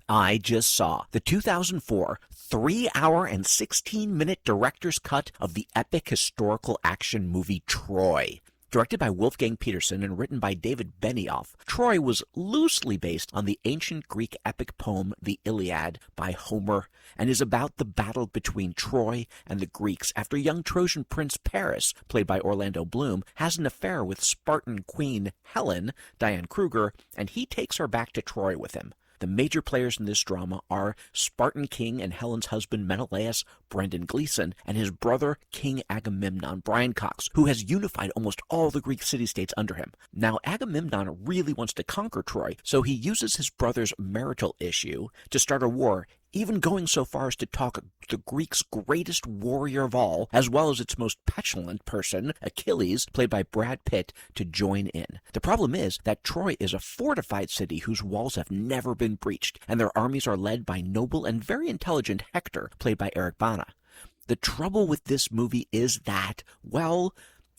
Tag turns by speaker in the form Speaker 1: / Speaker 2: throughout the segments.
Speaker 1: I just saw the 2004 3-hour and 16-minute director's cut of the epic historical action movie Troy. Directed by Wolfgang Peterson and written by David Benioff, Troy was loosely based on the ancient Greek epic poem The Iliad by Homer, and is about the battle between Troy and the Greeks after young Trojan prince Paris, played by Orlando Bloom, has an affair with Spartan queen Helen, Diane Kruger, and he takes her back to Troy with him. The major players in this drama are Spartan king and Helen's husband Menelaus, Brendan Gleeson, and his brother King Agamemnon, Brian Cox, who has unified almost all the Greek city-states under him. Now, Agamemnon really wants to conquer Troy, so he uses his brother's marital issue to start a war, even going so far as to talk the Greeks' greatest warrior of all, as well as its most petulant person, Achilles, played by Brad Pitt, to join in. The problem is that Troy is a fortified city whose walls have never been breached, and their armies are led by noble and very intelligent Hector, played by Eric Bana. The trouble with this movie is that, well,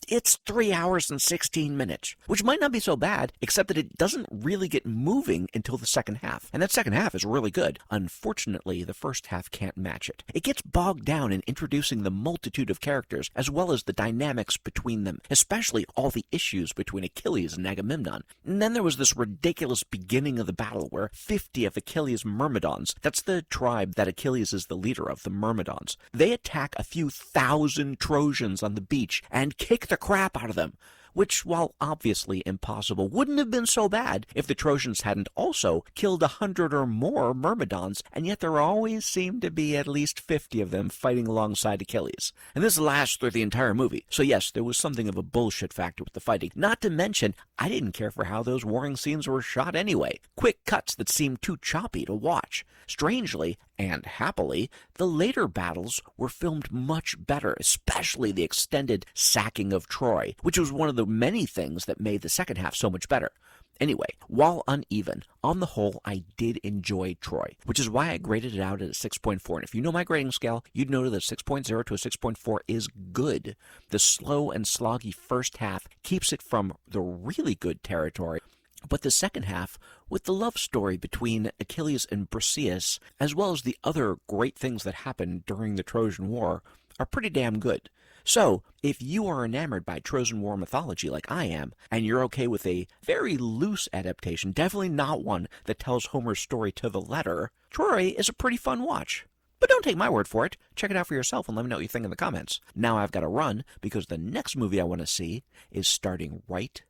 Speaker 1: it's 3 hours and 16 minutes, which might not be so bad, except that it doesn't really get moving until the second half. And that second half is really good. Unfortunately, the first half can't match it. It gets bogged down in introducing the multitude of characters, as well as the dynamics between them, especially all the issues between Achilles and Agamemnon. And then there was this ridiculous beginning of the battle where 50 of Achilles' Myrmidons, that's the tribe that Achilles is the leader of, the Myrmidons, they attack a few thousand Trojans on the beach and kick the crap out of them, which, while obviously impossible, wouldn't have been so bad if the Trojans hadn't also killed 100 or more Myrmidons, and yet there always seemed to be at least 50 of them fighting alongside Achilles. And this lasts through the entire movie, so yes, there was something of a bullshit factor with the fighting. Not to mention, I didn't care for how those warring scenes were shot anyway. Quick cuts that seemed too choppy to watch. Strangely, and happily, the later battles were filmed much better, especially the extended sacking of Troy, which was one of the many things that made the second half so much better. Anyway, while uneven, on the whole, I did enjoy Troy, which is why I graded it out at a 6.4. And if you know my grading scale, you'd know that a 6.0 to a 6.4 is good. The slow and sloggy first half keeps it from the really good territory, but the second half, with the love story between Achilles and Briseis, as well as the other great things that happened during the Trojan War, are pretty damn good. So, if you are enamored by Trojan War mythology like I am, and you're okay with a very loose adaptation, definitely not one that tells Homer's story to the letter, Troy is a pretty fun watch. But don't take my word for it. Check it out for yourself and let me know what you think in the comments. Now I've got to run, because the next movie I want to see is starting right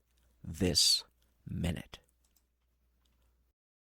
Speaker 1: this minute.